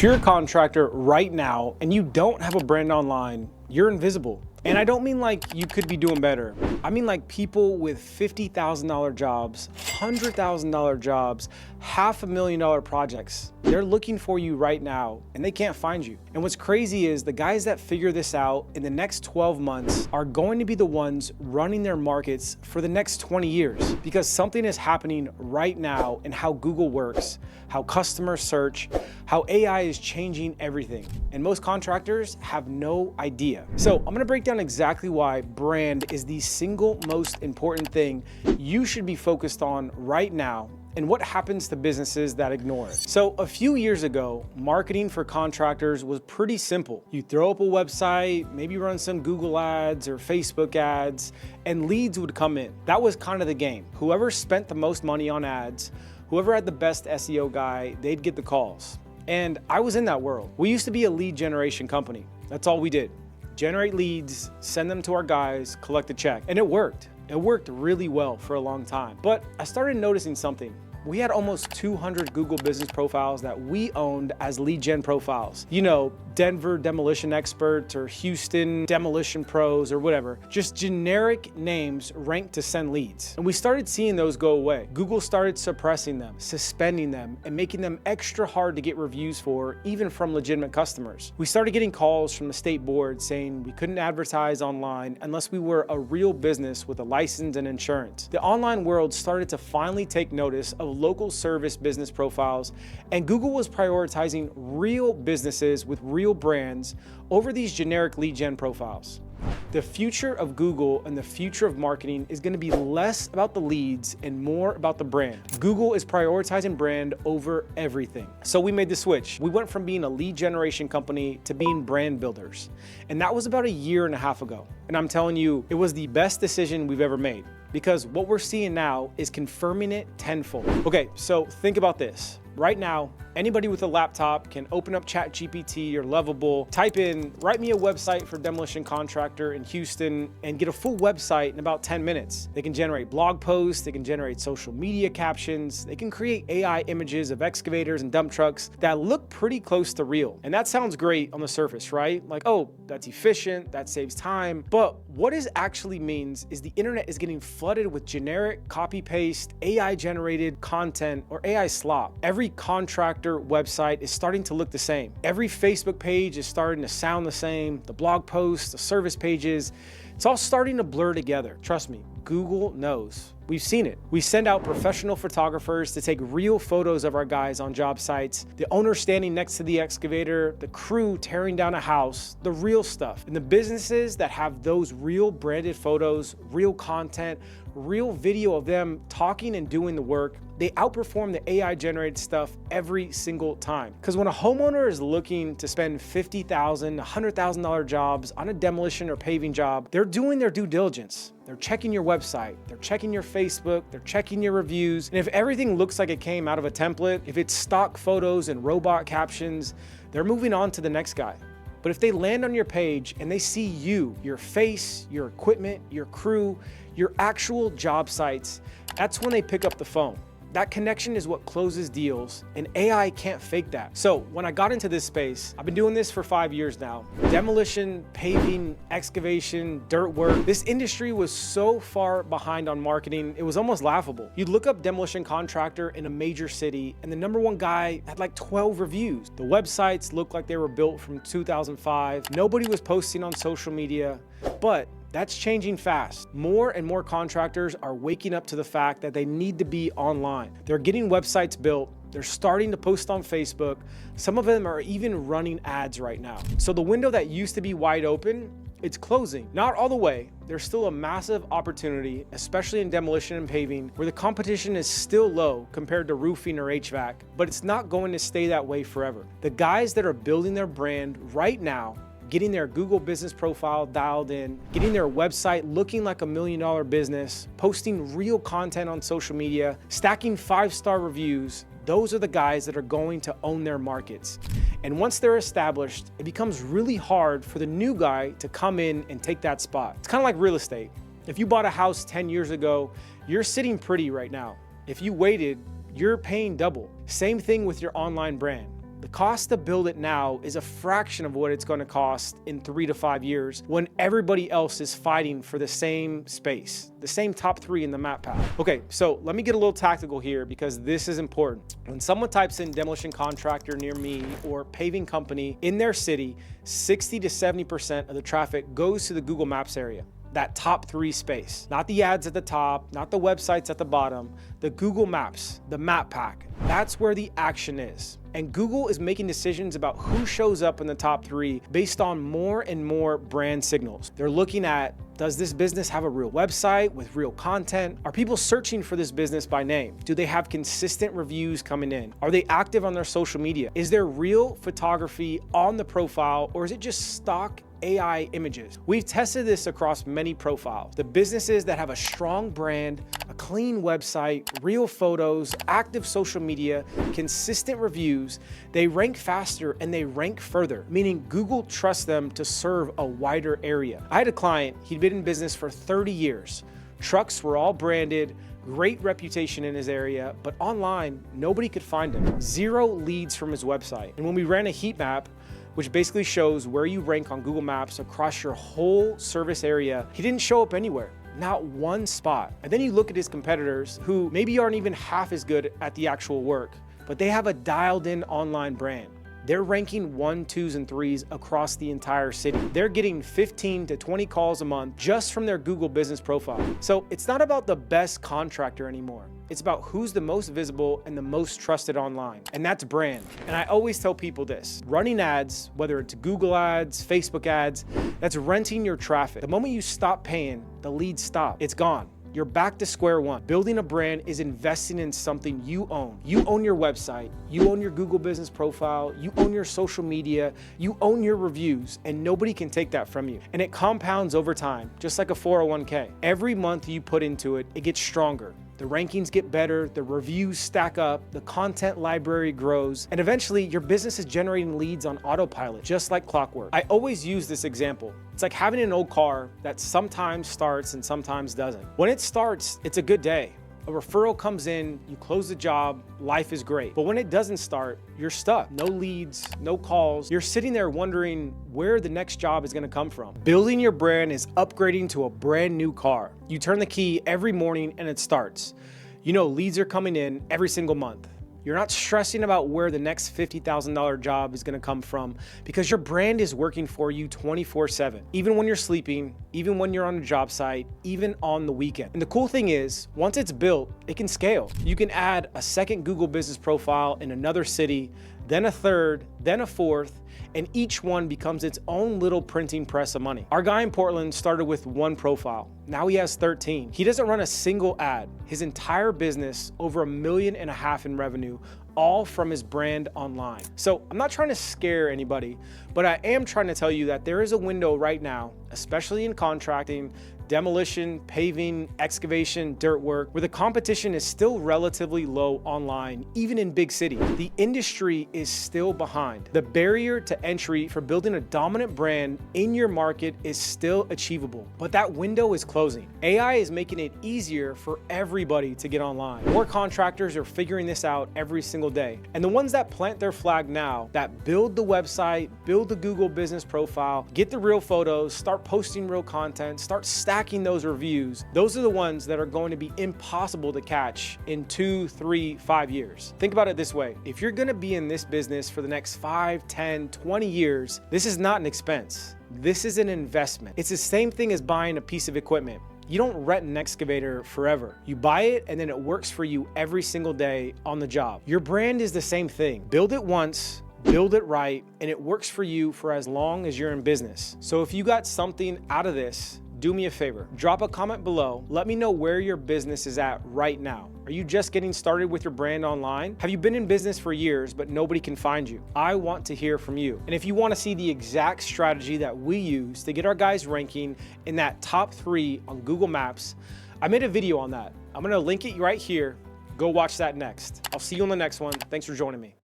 If you're a contractor right now and you don't have a brand online, you're invisible. And I don't mean like you could be doing better. I mean like people with $50,000 jobs, $100,000 jobs, $500,000 projects. They're looking for you right now and they can't find you. And what's crazy is the guys that figure this out in the next 12 months are going to be the ones running their markets for the next 20 years because something is happening right now in how Google works, how customers search, how AI is changing everything. And most contractors have no idea. So I'm gonna break down exactly why brand is the single most important thing you should be focused on right now and what happens to businesses that ignore it. So a few years ago, marketing for contractors was pretty simple. You throw up a website, maybe run some Google ads or Facebook ads, and leads would come in. That was kind of the game. Whoever spent the most money on ads, whoever had the best SEO guy, they'd get the calls. And I was in that world. We used to be a lead generation company. That's all we did. Generate leads, send them to our guys, collect a check. And it worked. It worked really well for a long time. But I started noticing something. We had almost 200 Google business profiles that we owned as lead gen profiles. You know, Denver Demolition Experts or Houston Demolition Pros or whatever. Just generic names ranked to send leads. And we started seeing those go away. Google started suppressing them, suspending them, and making them extra hard to get reviews for, even from legitimate customers. We started getting calls from the state board saying we couldn't advertise online unless we were a real business with a license and insurance. The online world started to finally take notice of local service business profiles, and Google was prioritizing real businesses with real brands over these generic lead gen profiles. The future of Google and the future of marketing is going to be less about the leads and more about the brand. Google is prioritizing brand over everything. So we made the switch. We went from being a lead generation company to being brand builders. And that was about 1.5 years ago. And I'm telling you, it was the best decision we've ever made, because what we're seeing now is confirming it tenfold. Okay, so think about this. Right now, anybody with a laptop can open up ChatGPT or Lovable, type in, write me a website for demolition contractor in Houston, and get a full website in about 10 minutes. They can generate blog posts, they can generate social media captions, they can create AI images of excavators and dump trucks that look pretty close to real. And that sounds great on the surface, right? Like, oh, that's efficient, that saves time. But what it actually means is the internet is getting flooded with generic copy-paste, AI-generated content or AI slop. Every contractor website is starting to look the same. Every Facebook page is starting to sound the same. The blog posts, the service pages, it's all starting to blur together. Trust me, Google knows. We've seen it. We send out professional photographers to take real photos of our guys on job sites, the owner standing next to the excavator, the crew tearing down a house, the real stuff. And the businesses that have those real branded photos, real content, real video of them talking and doing the work, they outperform the AI generated stuff every single time. Because when a homeowner is looking to spend $50,000, $100,000 jobs on a demolition or paving job, they're doing their due diligence. They're checking your website, they're checking your Facebook, they're checking your reviews. And if everything looks like it came out of a template, if it's stock photos and robot captions, they're moving on to the next guy. But if they land on your page and they see you, your face, your equipment, your crew, your actual job sites, that's when they pick up the phone. That connection is what closes deals, and AI can't fake that. So when I got into this space, I've been doing this for 5 years now. Demolition, paving, excavation, dirt work. This industry was so far behind on marketing, it was almost laughable. You'd look up demolition contractor in a major city, and the #1 guy had like 12 reviews. The websites looked like they were built from 2005. Nobody was posting on social media, but that's changing fast. More and more contractors are waking up to the fact that they need to be online. They're getting websites built. They're starting to post on Facebook. Some of them are even running ads right now. So the window that used to be wide open, it's closing. Not all the way. There's still a massive opportunity, especially in demolition and paving, where the competition is still low compared to roofing or HVAC, but it's not going to stay that way forever. The guys that are building their brand right now, getting their Google business profile dialed in, getting their website looking like $1 million business, posting real content on social media, stacking 5-star reviews, those are the guys that are going to own their markets. And once they're established, it becomes really hard for the new guy to come in and take that spot. It's kind of like real estate. If you bought a house 10 years ago, you're sitting pretty right now. If you waited, you're paying double. Same thing with your online brand. The cost to build it now is a fraction of what it's going to cost in 3 to 5 years when everybody else is fighting for the same space, the same top 3 in the map path. Okay, so let me get a little tactical here because this is important. When someone types in demolition contractor near me or paving company in their city, 60 to 70% of the traffic goes to the Google Maps area. That top 3 space, not the ads at the top, not the websites at the bottom, the Google Maps, the map pack. That's where the action is. And Google is making decisions about who shows up in the top 3 based on more and more brand signals. They're looking at, does this business have a real website with real content? Are people searching for this business by name? Do they have consistent reviews coming in? Are they active on their social media? Is there real photography on the profile, or is it just stock AI images? We've tested this across many profiles. The businesses that have a strong brand, a clean website, real photos, active social media, consistent reviews, they rank faster and they rank further, meaning Google trusts them to serve a wider area. I had a client, he'd been in business for 30 years. Trucks were all branded, great reputation in his area, but online, nobody could find him. 0 leads from his website. And when we ran a heat map, which basically shows where you rank on Google Maps across your whole service area, he didn't show up anywhere, not one spot. And then you look at his competitors who maybe aren't even half as good at the actual work, but they have a dialed in online brand. They're ranking 1, 2s, and 3s across the entire city. They're getting 15 to 20 calls a month just from their Google business profile. So it's not about the best contractor anymore. It's about who's the most visible and the most trusted online, and that's brand. And I always tell people this, running ads, whether it's Google ads, Facebook ads, that's renting your traffic. The moment you stop paying, the leads stop, it's gone. You're back to square one. Building a brand is investing in something you own. You own your website, you own your Google business profile, you own your social media, you own your reviews, and nobody can take that from you. And it compounds over time, just like a 401k. Every month you put into it, it gets stronger. The rankings get better, the reviews stack up, the content library grows, and eventually your business is generating leads on autopilot, just like clockwork. I always use this example. It's like having an old car that sometimes starts and sometimes doesn't. When it starts, it's a good day. A referral comes in, you close the job, life is great. But when it doesn't start, you're stuck. No leads, no calls. You're sitting there wondering where the next job is gonna come from. Building your brand is upgrading to a brand new car. You turn the key every morning and it starts. You know leads are coming in every single month. You're not stressing about where the next $50,000 job is gonna come from because your brand is working for you 24/7, even when you're sleeping, even when you're on a job site, even on the weekend. And the cool thing is, once it's built, it can scale. You can add a second Google business profile in another city, then a third, then a fourth, and each one becomes its own little printing press of money. Our guy in Portland started with 1 profile. Now he has 13. He doesn't run a single ad. His entire business, over $1.5 million in revenue, all from his brand online. So I'm not trying to scare anybody, but I am trying to tell you that there is a window right now, especially in contracting, demolition, paving, excavation, dirt work, where the competition is still relatively low online, even in big cities. The industry is still behind. The barrier to entry for building a dominant brand in your market is still achievable, but that window is closing. AI is making it easier for everybody to get online. More contractors are figuring this out every single day. And the ones that plant their flag now, that build the website, build the Google business profile, get the real photos, start posting real content, start stacking those reviews, those are the ones that are going to be impossible to catch in 2, 3, 5 years. Think about it this way. If you're gonna be in this business for the next 5, 10, 20 years, this is not an expense. This is an investment. It's the same thing as buying a piece of equipment. You don't rent an excavator forever. You buy it and then it works for you every single day on the job. Your brand is the same thing. Build it once, build it right, and it works for you for as long as you're in business. So if you got something out of this, do me a favor, drop a comment below. Let me know where your business is at right now. Are you just getting started with your brand online? Have you been in business for years, but nobody can find you? I want to hear from you. And if you want to see the exact strategy that we use to get our guys ranking in that top 3 on Google Maps, I made a video on that. I'm going to link it right here. Go watch that next. I'll see you on the next one. Thanks for joining me.